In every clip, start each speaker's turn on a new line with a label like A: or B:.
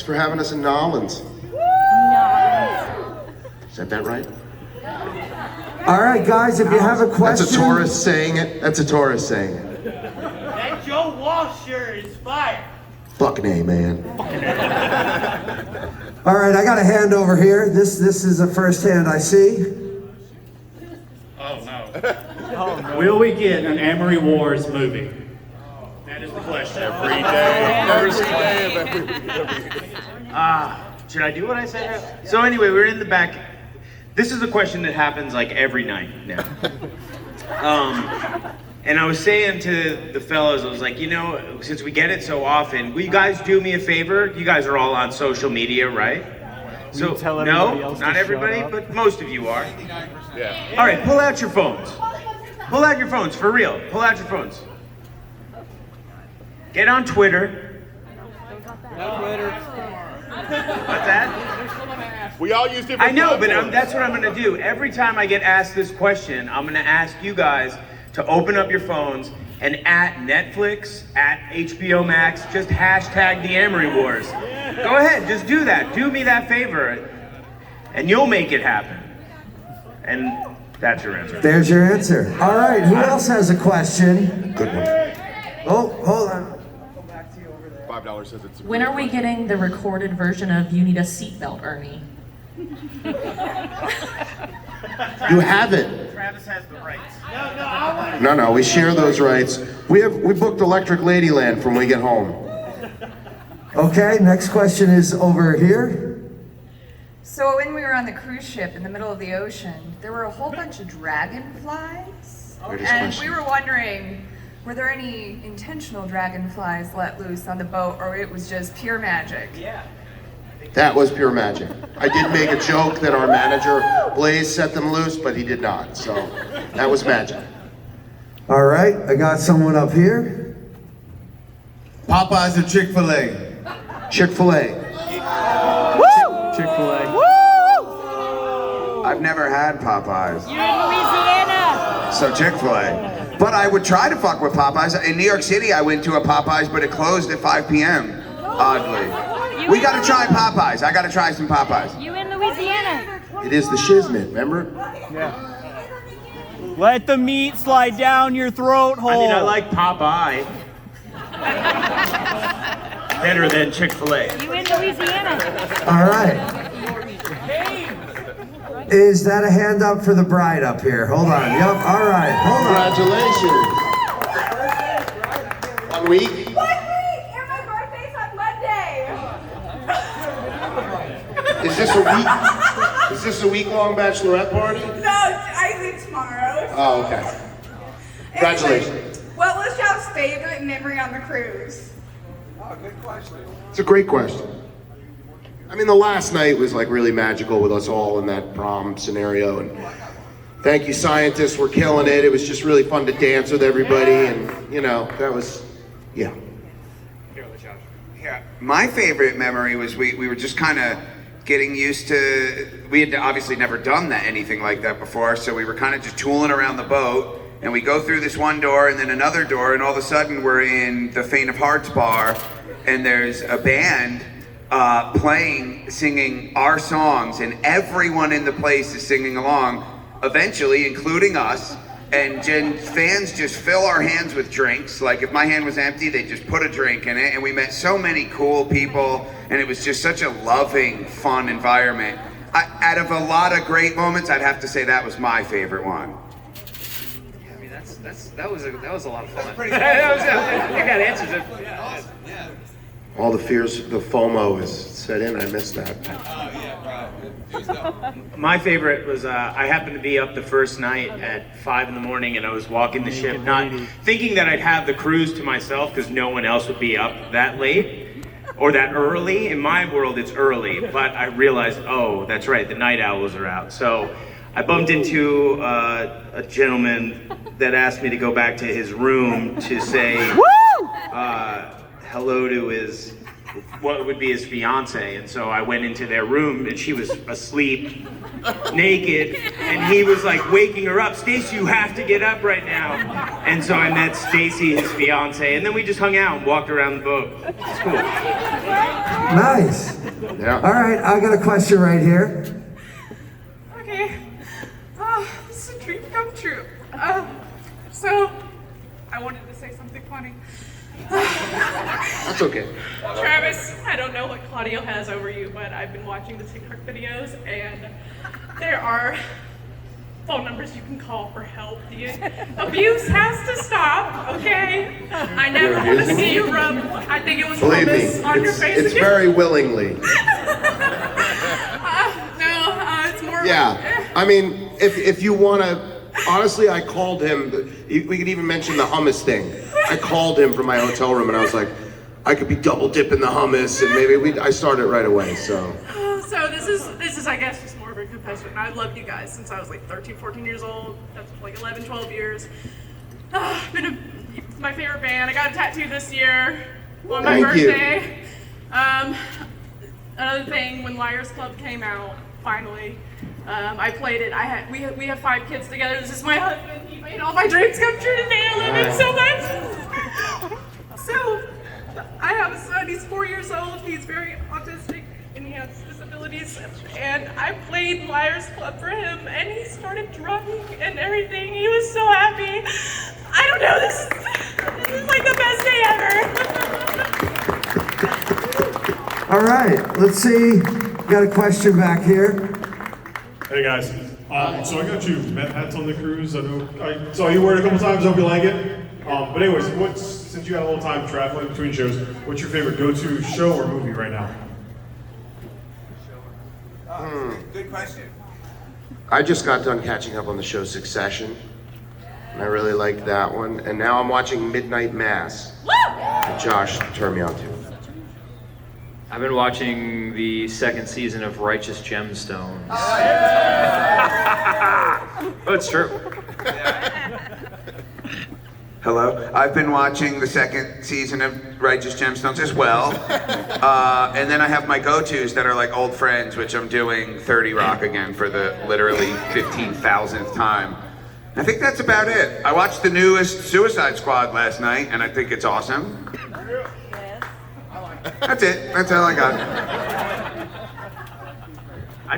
A: for having us in Nolans. Said that right?
B: All right, guys, if you have a question.
A: That's a tourist saying it. That's a tourist saying it.
C: That Joe Walsh shirt is fire.
A: Fucking A, man.
B: All right, I got a hand over here. This is the first hand I see.
C: Oh no.
D: Will we get an Amory Wars movie?
C: That is the question.
E: Every day. First day of every week.
C: Should I do what I said? So anyway, we're in the back. This is a question that happens like every night now. And I was saying to the fellows, I was like, you know, since we get it so often, will you guys do me a favor? You guys are all on social media, right? So, no, not everybody, but most of you are.
E: Yeah.
C: All right, pull out your phones. Pull out your phones, for real. Pull out your phones. Get on Twitter. What's that?
E: We all use different
C: I know, but
E: platforms.
C: that's what I'm gonna do. Every time I get asked this question, I'm gonna ask you guys to open up your phones and at Netflix, at HBO Max, just hashtag the Amory Wars. Go ahead, just do that. Do me that favor, and you'll make it happen. And that's your answer.
B: There's your answer. All right, who else has a question?
A: Good one.
B: Oh, hold on.
E: $5 says it's.
F: When are we getting the recorded version of You Need a Seatbelt, Ernie?
A: You have it.
C: Travis has the rights.
A: No, we share those rights. We booked Electric Ladyland from when we get home.
B: Okay, next question is over here.
G: So when we were on the cruise ship in the middle of the ocean, there were a whole bunch of dragonflies.
A: Weirdest
G: And
A: question.
G: we were wondering, were there any intentional dragonflies let loose on the boat, or it was just pure magic?
C: Yeah.
A: That was pure magic. I did make a joke that our manager, Blaze, set them loose, but he did not. So that was magic.
B: All right, I got someone up here.
H: Popeyes or Chick-fil-A?
A: Chick-fil-A.
D: Chick-fil-A.
H: I've never had Popeyes.
F: You're in Louisiana!
H: So Chick-fil-A. But I would try to fuck with Popeyes. In New York City, I went to a Popeyes, but it closed at 5 p.m. Oddly. We gotta try Popeyes. I gotta try some Popeyes.
F: You in Louisiana?
A: It is the shiznit, remember?
D: Let the meat slide down your throat hole.
C: I mean, I like Popeye. Better than Chick-fil-A.
F: You in Louisiana?
B: All right. Is that a hand up for the bride up here? Hold on. Yep. All right. Hold on.
A: Congratulations. 1 week?
G: 1 week! And my birthday's on Monday!
A: Is this a week? Is this a week-long bachelorette party?
G: No, I think tomorrow.
A: Oh, okay. Congratulations.
G: Anyway, what was y'all's favorite memory on the cruise?
A: It's a great question. I mean, the last night was like really magical with us all in that prom scenario, and thank you, scientists, we're killing it. It was just really fun to dance with everybody, and you know, that was, yeah.
H: Yeah. My favorite memory was we were just kind of getting used to, we had obviously never done anything like that before, so we were kind of just tooling around the boat, and we go through this one door and then another door, and all of a sudden we're in the Faint of Hearts bar, and there's a band playing, singing our songs, and everyone in the place is singing along, eventually including us, and fans just fill our hands with drinks. Like if my hand was empty, they just put a drink in it, and we met so many cool people, and it was just such a loving, fun environment. Out of a lot of great moments, I'd have to say that was my favorite one.
C: I mean, that was a lot of fun. I got answers.
A: All the fears, the FOMO is set in. I missed that.
C: My favorite was I happened to be up the first night at 5 in the morning, and I was walking the ship, not thinking that I'd have the cruise to myself because no one else would be up that late or that early. In my world, it's early, but I realized, oh, that's right, the night owls are out. So I bumped into a gentleman that asked me to go back to his room to say hello to his what would be his fiance, and so I went into their room and she was asleep, naked, and he was like waking her up. Stacy, you have to get up right now. And so I met Stacy, his fiance, and then we just hung out and walked around the boat. It's cool.
B: Nice.
A: Yeah.
B: All right, I got a question right here.
I: Okay. Oh, this is a dream come true. So, I wanted to say something funny.
A: That's okay.
I: Travis, I don't know what Claudio has over you, but I've been watching the TikTok videos, and there are phone numbers you can call for help. The abuse has to stop, okay? I never want to see you rub, I think it was
A: Believe me,
I: hummus on your face
A: it's
I: again.
A: very willingly.
I: It's more
A: Yeah, I mean, if you want to, honestly, I called him. We could even mention the hummus thing. I called him from my hotel room and I was like, I could be double dipping the hummus and maybe I started right away, so.
I: So this is I guess just more of a confession. I've loved you guys since I was like 13, 14 years old. That's like 11, 12 years. My favorite band. I got a tattoo this year on my
A: Thank you.
I: birthday. Another thing, when Liars Club came out, finally, I played it. We have 5 kids together. This is my husband. He made all my dreams come true today. I love him so much. So, I have a son. He's 4 years old. He's very autistic and he has disabilities. And I played Liars Club for him, and he started drumming and everything. He was so happy. I don't know. This is like the best day ever.
B: All right, let's see. Got a question back here.
J: Hey guys, so I got you Met hats on the cruise. I saw you wear it a couple times. Hope you like it. But anyways, since you had a little time traveling between shows, what's your favorite go-to show or movie right now?
H: Good question.
A: I just got done catching up on the show Succession, and I really liked that one. And now I'm watching Midnight Mass, that Josh turned me on to.
E: I've been watching the 2nd season of Righteous Gemstones. Oh, it's true.
H: Hello. I've been watching the 2nd season of Righteous Gemstones as well. And then I have my go-tos that are like old friends, which I'm doing 30 Rock again for the literally 15,000th time. I think that's about it. I watched the newest Suicide Squad last night, and I think it's awesome. That's it. That's all I got.
C: I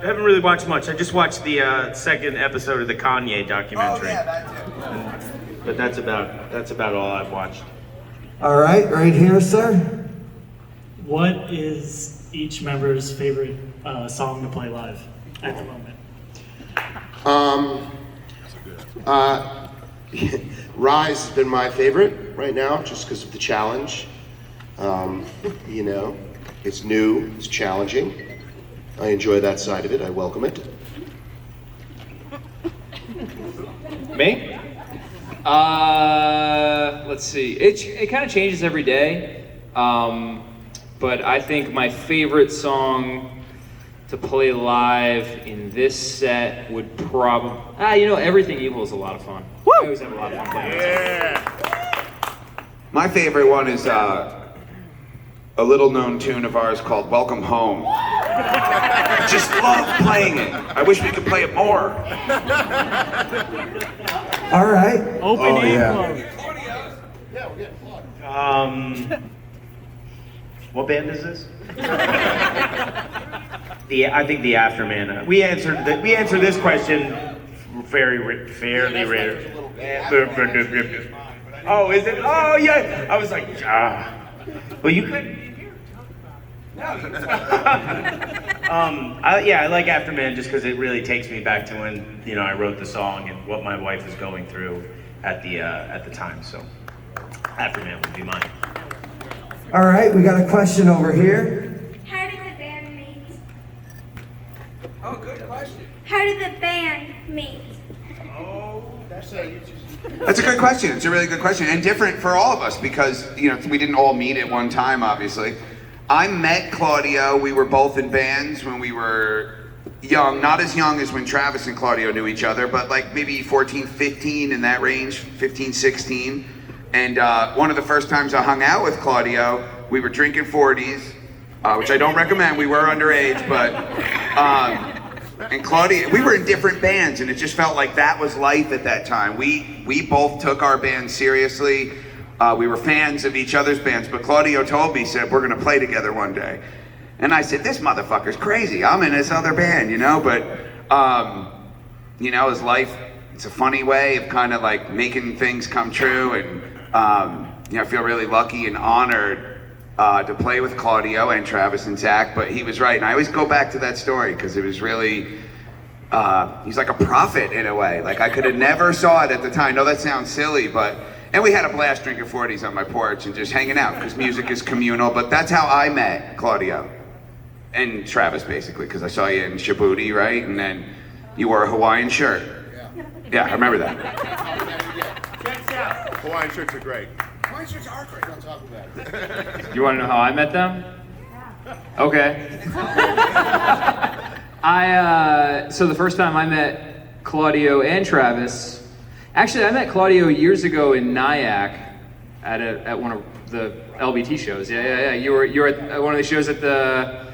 C: haven't really watched much. I just watched the 2nd episode of the Kanye documentary.
H: Oh yeah, that too.
C: But that's about all I've watched.
B: All right here, sir.
D: What is each member's favorite song to play live at the moment?
A: Rise has been my favorite right now, just because of the challenge. You know, it's new, it's challenging. I enjoy that side of it. I welcome it.
E: Me? Let's see. It kind of changes every day, but I think my favorite song to play live in this set would probably Everything Evil is a lot of fun. Woo! I always have a lot of fun playing that song.
H: My favorite one is a little-known tune of ours called "Welcome Home." I just love playing it. I wish we could play it more.
B: All right.
D: Open
C: What band is this? I think the Afterman. We answered this question fairly rare. Oh, is it? Oh yeah. I was like, well, you could. I like Afterman just because it really takes me back to when I wrote the song and what my wife was going through at the time. So Afterman would be mine.
B: All right, we got a question over here.
K: How did the band meet?
H: Oh, good question.
K: How did the band meet?
H: That's a good question. It's a really good question, and different for all of us because we didn't all meet at one time, obviously. I met Claudio. We were both in bands when we were young, not as young as when Travis and Claudio knew each other, but like maybe 14, 15 in that range, 15, 16. And one of the first times I hung out with Claudio we were drinking 40s, which I don't recommend. We were underage, but and Claudia, we were in different bands, and it just felt like that was life at that time. We both took our band seriously. We were fans of each other's bands, but Claudio told me, said, we're gonna play together one day. And I said, this motherfucker's crazy. I'm in this other band, you know? But, you know, his life, it's a funny way of kind of like making things come true. And, you know, I feel really lucky and honored to play with Claudio and Travis and Zach, but he was right. And I always go back to that story because it was really, he's like a prophet in a way. Like I could have never saw it at the time. I know that sounds silly, but, and we had a blast drinking 40s on my porch and just hanging out because music is communal, but that's how I met Claudio and Travis basically, because I saw you in Djibouti, right? And then you wore a Hawaiian shirt. Yeah, I remember that.
A: Hawaiian shirts are great. Hawaiian shirts are great. On top of that.
E: You want to know how I met them? Okay. So the first time I met Claudio and Travis, actually I met Claudio years ago in Nyack at one of the LBT shows. Yeah. You were at one of the shows at the,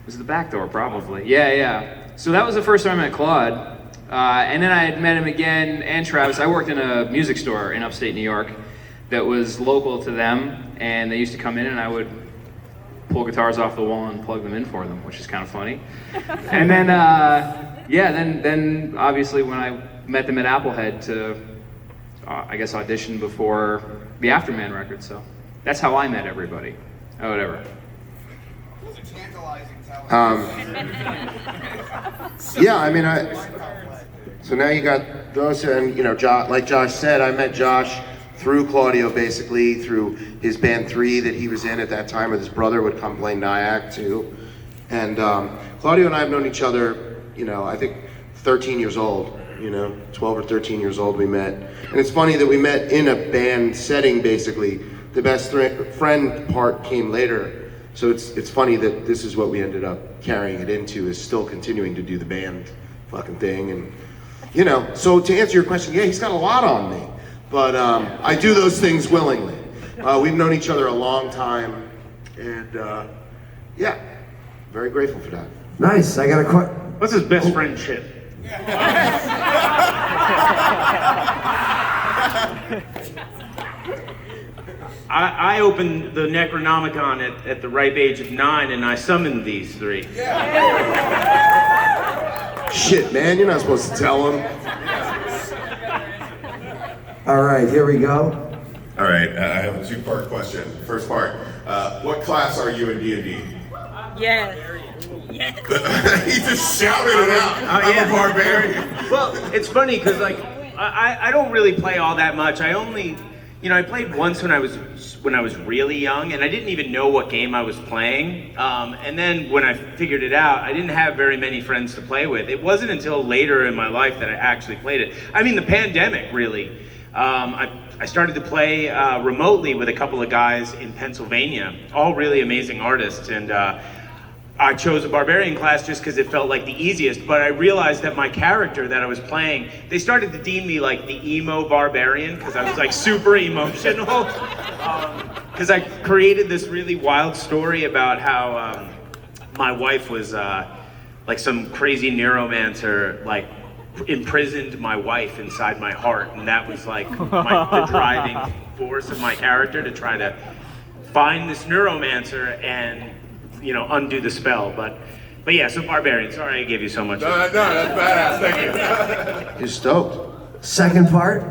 E: was it the back door probably? Yeah. So that was the first time I met Claude. And then I had met him again and Travis. I worked in a music store in upstate New York that was local to them, and they used to come in and I would pull guitars off the wall and plug them in for them, which is kind of funny. And then, then obviously when I met them at Applehead to, I guess, audition before the Afterman record, so that's how I met everybody. Oh, whatever.
A: Yeah, I mean, so now you got those, and you know, like Josh said, I met Josh through Claudio, basically through his band 3 that he was in at that time, with his brother would come play Nyack too. And Claudio and I have known each other, you know, I think 13 years old, you know, 12 or 13 years old we met. And it's funny that we met in a band setting, basically. The best friend part came later. So it's funny that this is what we ended up carrying it into, is still continuing to do the band fucking thing. And, you know, so to answer your question, yeah, he's got a lot on me. But I do those things willingly. We've known each other a long time, and yeah, very grateful for that.
B: Nice. I got a question.
C: What's his best friendship? I opened the Necronomicon at the ripe age of 9, and I summoned these 3.
A: Shit, man, you're not supposed to tell him.
B: All right, here we go.
L: All right, I have a 2-part question. First part, what class are you in D&D?
I: Yes.
L: He just shouted it out. I'm a barbarian.
C: Well, it's funny because like I don't really play all that much. I only, you know, I played once when I was really young, and I didn't even know what game I was playing. And then when I figured it out, I didn't have very many friends to play with. It wasn't until later in my life that I actually played it. I mean, the pandemic really. I started to play remotely with a couple of guys in Pennsylvania, all really amazing artists, and I chose a barbarian class just because it felt like the easiest, but I realized that my character that I was playing, they started to deem me like the emo barbarian because I was like super emotional, because I created this really wild story about how my wife was like some crazy neuromancer, like imprisoned my wife inside my heart, and that was like the driving force of my character, to try to find this neuromancer and, you know, undo the spell. But yeah, so barbarian. Sorry I gave you so much.
L: No, that's badass. Thank you.
A: You're stoked.
B: Second part.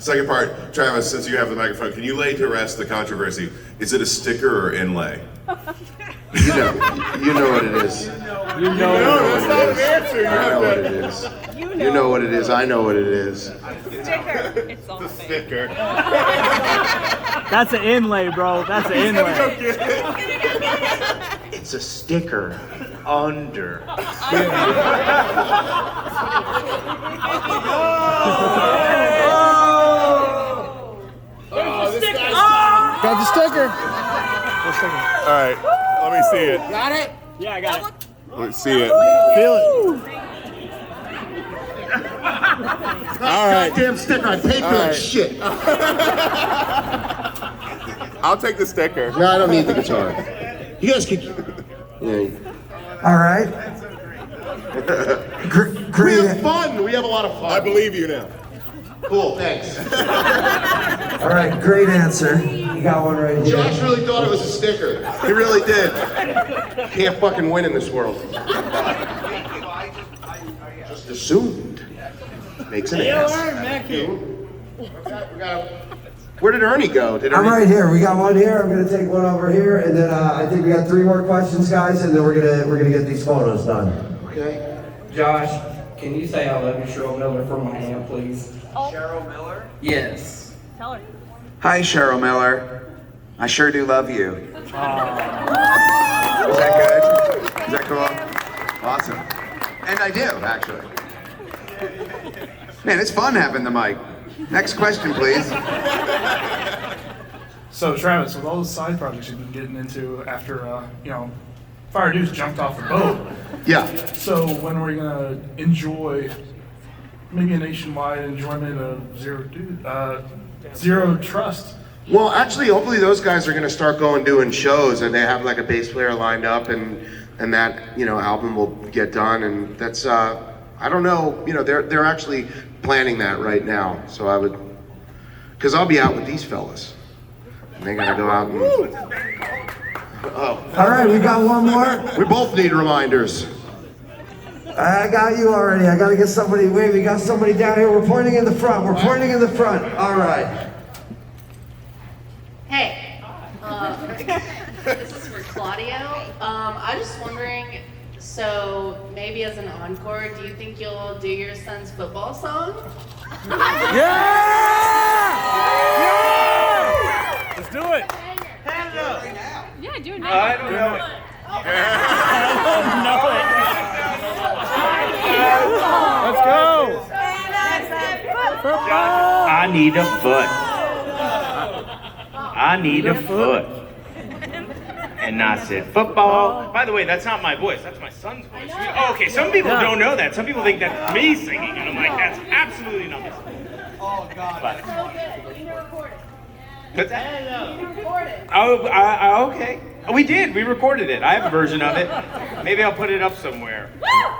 L: Second part, Travis, since you have the microphone, can you lay to rest the controversy? Is it a sticker or inlay?
A: You know what it is. You know what it is. I know what it is. You know what it is. I know what it is.
I: Sticker. It's all
L: The sticker.
D: That's an inlay, bro. That's an inlay.
C: It's a sticker under.
J: Got the sticker.
L: All right, let me see it.
J: Got it? Yeah, I got it.
L: Let's see it.
J: Feel it.
A: All right. Damn sticker. I paid for that shit.
L: I'll take the sticker.
A: No, I don't need the guitar. You guys can. Yeah.
B: All right.
A: We
B: Great.
A: have fun. We have a lot of fun.
L: I believe you now.
A: Cool. Thanks.
B: All right, great answer. You got one right here.
A: Josh really thought it was a sticker. He really did. Can't fucking win in this world. Just assumed. Makes an ass. Where did Ernie go?
B: I'm right here. We got one here. I'm gonna take one over here, and then I think we got 3 more questions, guys, and then we're gonna get these photos done.
A: Okay.
M: Josh, can you say I love you, Cheryl Miller, from my hand, please?
H: Cheryl Miller?
M: Yes.
I: Tell her.
H: Hi, Cheryl Miller. I sure do love you. Is that good? Is that cool? Awesome. And I do, actually. Man, it's fun having the mic. Next question, please.
N: So Travis, with all the side projects you've been getting into after, Fire Deuce jumped off the boat.
A: Yeah.
N: So when are we gonna enjoy maybe a nationwide enjoyment of Zero Trust?
A: Well, actually, hopefully those guys are going to start doing shows, and they have like a bass player lined up, and that album will get done, and that's I don't know, they're actually planning that right now. So I would, because I'll be out with these fellas, and they got to go out and. Oh.
B: All right, we got one more.
A: We both need reminders.
B: I got you already. I gotta get somebody. Wait, we got somebody down here. We're pointing in the front. We're pointing in the front. All right.
O: Hey, this is for Claudio. I'm just wondering, so maybe as an encore, do you think you'll do your son's football song?
N: Yeah! Let's do it.
I: Yeah, do it now.
C: I don't know it.
N: Let's go.
C: I need a foot. I need a foot. And I said, football. By the way, that's not my voice. That's my son's voice. Oh, okay, some people don't know that. Some people think that's me singing. And I'm like, that's absolutely not me singing.
M: Oh, God.
C: But, what's that?
I: Record it.
C: Oh, okay. Oh, we did. We recorded it. I have a version of it. Maybe I'll put it up somewhere.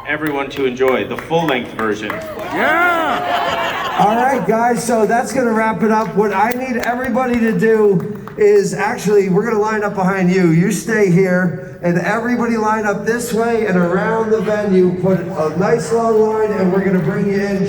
C: Everyone to enjoy the full-length version.
N: Yeah!
B: All right, guys, so that's gonna wrap it up. What I need everybody to do is actually, we're gonna line up behind you. You stay here, and everybody line up this way and around the venue. Put a nice long line, and we're gonna bring you in.